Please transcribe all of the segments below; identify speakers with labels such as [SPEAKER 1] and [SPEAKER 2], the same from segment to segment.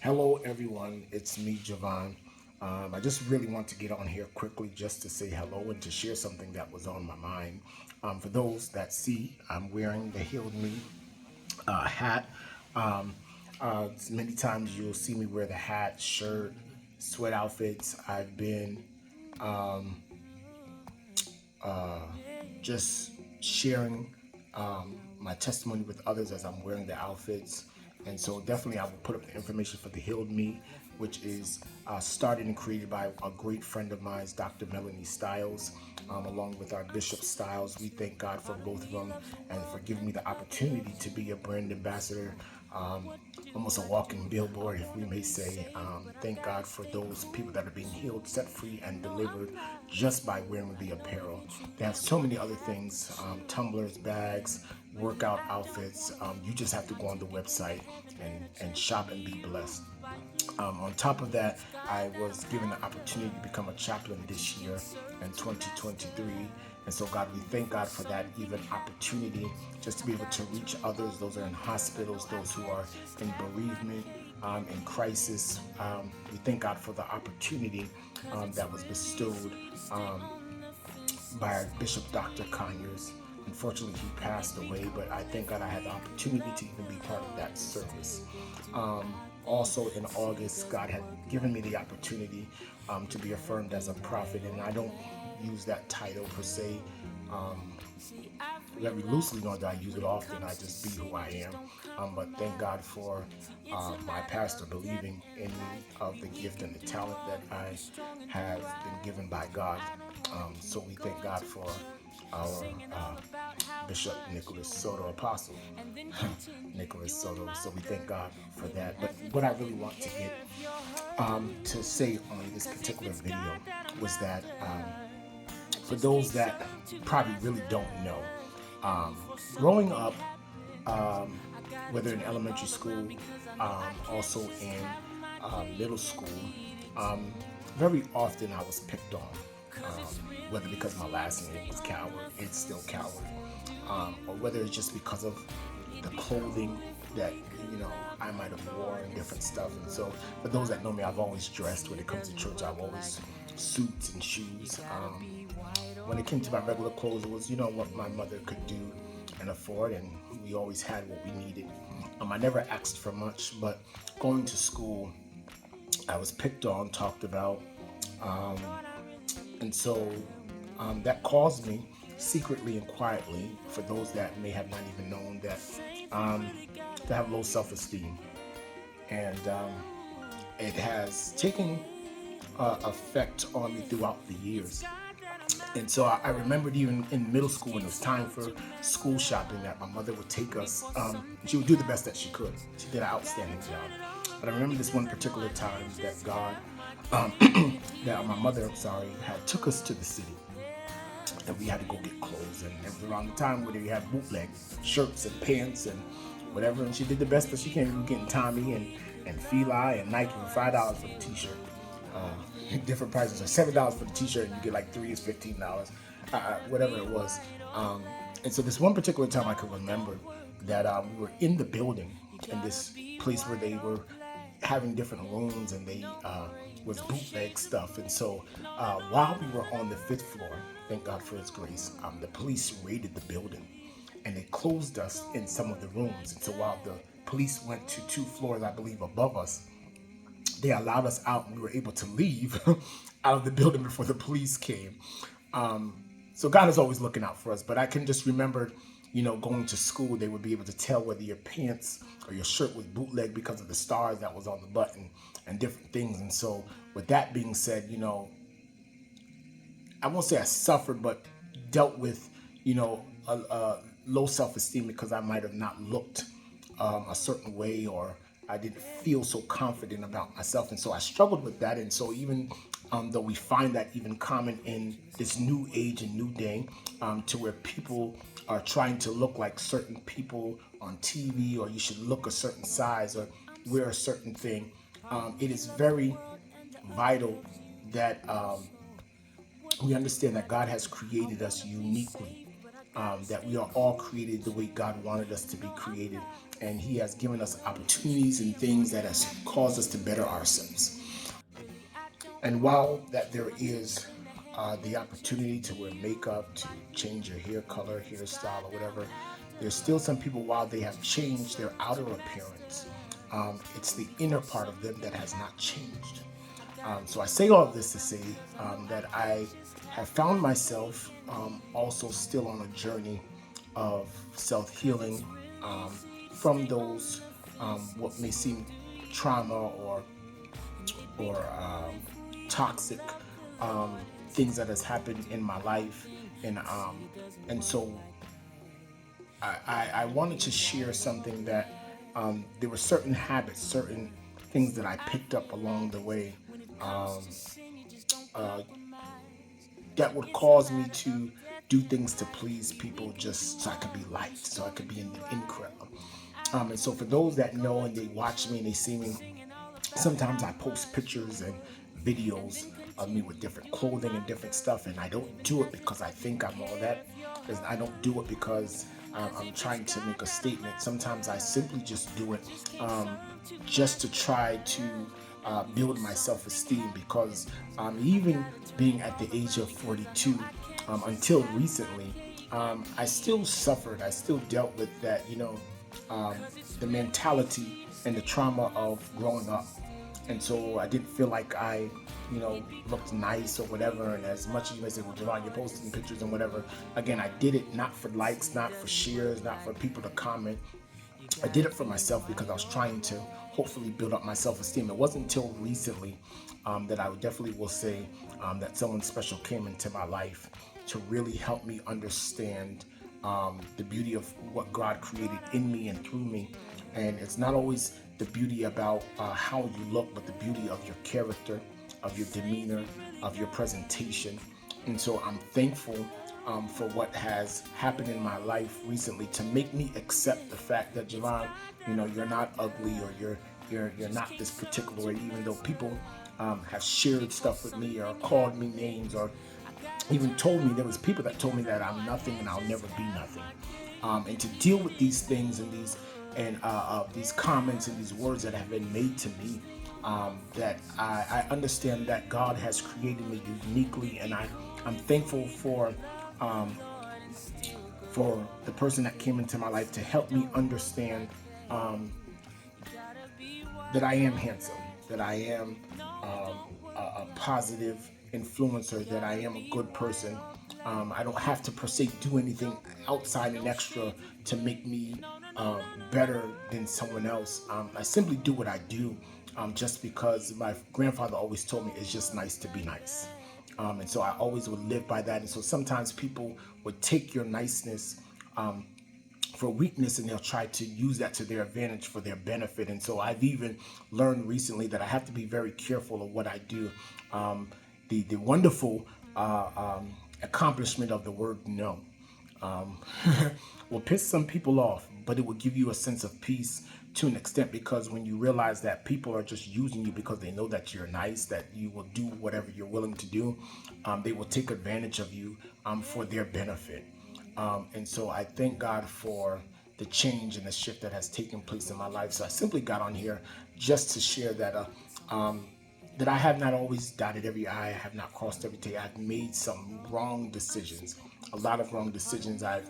[SPEAKER 1] Hello, everyone. It's me, Javon. I just really want to get on here quickly just to say hello and to share something that was on my mind. For those that see, I'm wearing the Healed Me hat. Um, Many times you'll see me wear the hat, shirt, sweat outfits. I've been just sharing my testimony with others as I'm wearing the outfits. And so definitely I will put up the information for the Healed Me, which is started and created by a great friend of mine, Dr. Melanie Stiles, along with our Bishop Stiles. We thank God for both of them and for giving me the opportunity to be a brand ambassador, um, almost a walking billboard, if we may say. Thank God for those people that are being healed, set free, and delivered just by wearing the apparel. They have so many other things, tumblers, bags, workout outfits. You just have to go on the website and shop and be blessed. On top of that, I was given the opportunity to become a chaplain this year in 2023. And so, God, we thank God for that even opportunity just to be able to reach others. Those are in hospitals, those who are in bereavement, in crisis. We thank God for the opportunity that was bestowed by our Bishop Dr. Conyers. Unfortunately, he passed away, but I thank God I had the opportunity to even be part of that service. Also in August, God had given me the opportunity to be affirmed as a prophet, and I don't use that title per se very loosely, nor do I use it often. I just be who I am. But thank God for my pastor believing in me of the gift and the talent that I have been given by God. So we thank God for our Bishop Nicholas Soto, Apostle Nicholas Soto. So we thank God for that. But what I really want to get to say on this particular video was that for those that probably really don't know, growing up, whether in elementary school, also in middle school, um, very often I was picked on, whether because my last name was Coward, it's still Coward, or whether it's just because of the clothing that I might have worn and different stuff. And so, for those that know me, I've always dressed. When it comes to church, I've always suits and shoes. When it came to my regular clothes, it was what my mother could do and afford, and we always had what we needed. I never asked for much, but going to school, I was picked on, talked about, um, and so that caused me secretly and quietly, for those that may have not even known that, um, to have low self-esteem, and it has taken effect on me throughout the years. And so I remembered even in middle school when it was time for school shopping that my mother would take us. She would do the best that she could. She did an outstanding job. But I remember this one particular time that God, that my mother, I'm sorry, had took us to the city. And we had to go get clothes. And it was around the time where they had bootleg shirts and pants and whatever. And she did the best that she can. We were getting Tommy and Fila and Nike for $5 for the t-shirt. Different prices are $7 for the t-shirt and you get like three is $15, whatever it was. And so this one particular time I could remember that we were in the building in this place where they were having different rooms and they was bootleg stuff. And so while we were on the fifth floor, thank God for his grace, the police raided the building and they closed us in some of the rooms. And so while the police went to two floors, I believe, above us, they allowed us out and we were able to leave out of the building before the police came. So God is always looking out for us. But I can just remember, going to school, they would be able to tell whether your pants or your shirt was bootleg because of the stars that was on the button and different things. And so with that being said, I won't say I suffered, but dealt with, a low self-esteem because I might have not looked a certain way, or I didn't feel so confident about myself. And so I struggled with that. And so even though we find that even common in this new age and new day, to where people are trying to look like certain people on TV, or you should look a certain size or wear a certain thing, it is very vital that we understand that God has created us uniquely. that we are all created the way God wanted us to be created. And He has given us opportunities and things that has caused us to better ourselves. And while that there is the opportunity to wear makeup, to change your hair color, hairstyle, or whatever, there's still some people, while they have changed their outer appearance, it's the inner part of them that has not changed. So I say all of this to say that I have found myself also still on a journey of self-healing from those what may seem trauma or toxic things that has happened in my life, and so I wanted to share something that there were certain habits, certain things that I picked up along the way uh, that would cause me to do things to please people just so I could be liked, so I could be in crowd. And so for those that know and they watch me and they see me, sometimes I post pictures and videos of me with different clothing and different stuff, and I don't do it because I think I'm all that. I don't do it because I'm trying to make a statement. Sometimes I simply just do it just to try to build my self-esteem, because even being at the age of 42, until recently, I still suffered. I still dealt with that, the mentality and the trauma of growing up. And so I didn't feel like I, looked nice or whatever. And as much as you may say, well, Javon, you're posting pictures and whatever. Again, I did it not for likes, not for shares, not for people to comment. I did it for myself because I was trying to hopefully build up my self-esteem. It wasn't until recently that I definitely will say that someone special came into my life to really help me understand the beauty of what God created in me and through me. And it's not always the beauty about how you look, but the beauty of your character, of your demeanor, of your presentation. And so I'm thankful for what has happened in my life recently to make me accept the fact that, Javon, you're not ugly, or you're not this particular way, even though people have shared stuff with me or called me names, or even told me, there was people that told me that I'm nothing and I'll never be nothing. And to deal with these things and these comments and these words that have been made to me, that I understand that God has created me uniquely, and I'm thankful for the person that came into my life to help me understand that I am handsome, that I am a positive influencer, that I am a good person. I don't have to per se do anything outside and extra to make me better than someone else. I simply do what I do just because my grandfather always told me it's just nice to be nice. And so I always would live by that. And so sometimes people would take your niceness for weakness, and they'll try to use that to their advantage for their benefit. And so I've even learned recently that I have to be very careful of what I do. The wonderful accomplishment of the word no will piss some people off, but it will give you a sense of peace to an extent, because when you realize that people are just using you because they know that you're nice, that you will do whatever you're willing to do, they will take advantage of you for their benefit. And so I thank God for the change and the shift that has taken place in my life. So I simply got on here just to share that that I have not always dotted every I, have not crossed every T. I've made some wrong decisions, a lot of wrong decisions. I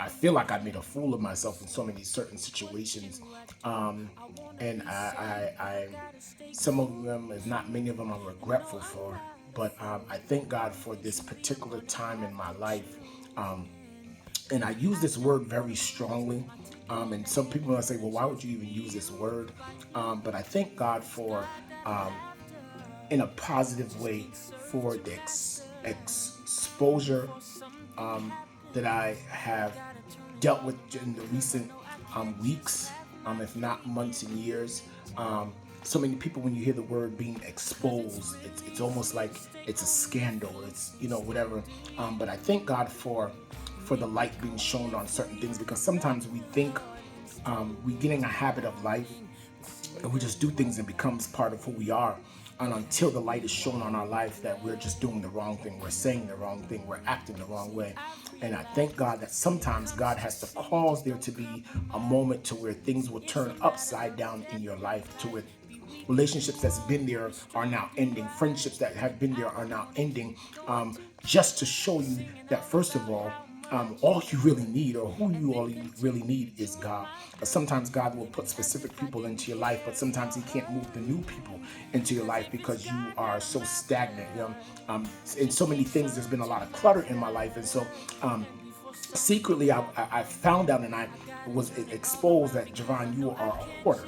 [SPEAKER 1] feel like I made a fool of myself in so many certain situations, and I some of them, if not many of them, I'm regretful for. But I thank God for this particular time in my life. And I use this word very strongly. And some people will say, well, why would you even use this word? But I thank God for, in a positive way, for the exposure that I have dealt with in the recent weeks, if not months and years. So many people, when you hear the word being exposed, it's almost like it's a scandal. It's, whatever. But I thank God for the light being shown on certain things, because sometimes we think we get in a habit of life and we just do things and it becomes part of who we are. and until the light is shown on our life that we're just doing the wrong thing, we're saying the wrong thing, we're acting the wrong way. And I thank God that sometimes God has to cause there to be a moment to where things will turn upside down in your life, to where relationships that's been there are now ending, friendships that have been there are now ending, just to show you that first of all you really need, or who you really need, is God. Sometimes God will put specific people into your life, but sometimes He can't move the new people into your life because you are so stagnant. In so many things, there's been a lot of clutter in my life, and so secretly I found out, and I was exposed that, Javon, you are a hoarder.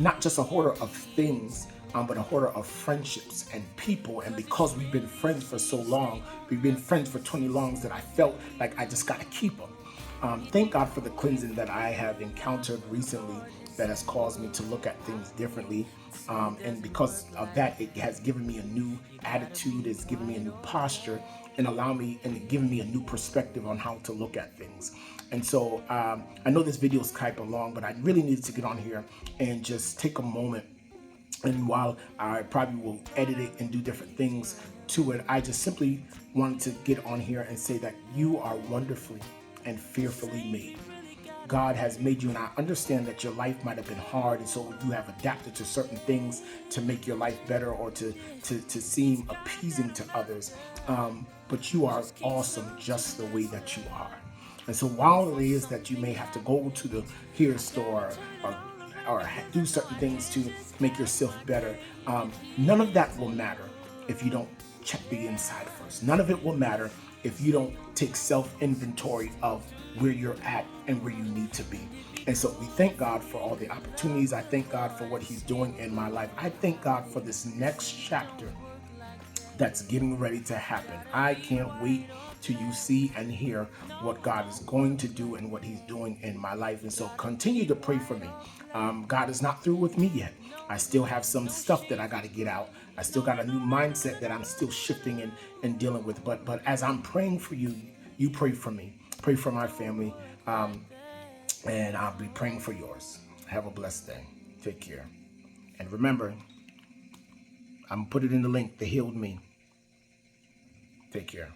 [SPEAKER 1] Not just a hoarder of things, but a hoarder of friendships and people. And because we've been friends for so long, we've been friends for 20 longs, that I felt like I just got to keep them. Thank God for the cleansing that I have encountered recently that has caused me to look at things differently. And because of that, it has given me a new attitude, it's given me a new posture, and given me a new perspective on how to look at things. And so I know this video is kind of long, but I really needed to get on here and just take a moment. And while I probably will edit it and do different things to it, I just simply wanted to get on here and say that you are wonderfully and fearfully made. God has made you, and I understand that your life might have been hard, and so you have adapted to certain things to make your life better, or to seem appeasing to others. But you are awesome just the way that you are. And so while it is that you may have to go to the hair store, or do certain things to make yourself better, none of that will matter if you don't check the inside first. None of it will matter if you don't take self-inventory of where you're at and where you need to be. And so we thank God for all the opportunities. I thank God for what He's doing in my life. I thank God for this next chapter that's getting ready to happen. I can't wait till you see and hear what God is going to do and what He's doing in my life. And so continue to pray for me. God is not through with me yet. I still have some stuff that I got to get out. I still got a new mindset that I'm still shifting and dealing with. But as I'm praying for you, you pray for me. Pray for my family. And I'll be praying for yours. Have a blessed day. Take care. And remember, I'm put it in the link, The Healed Me. Take care.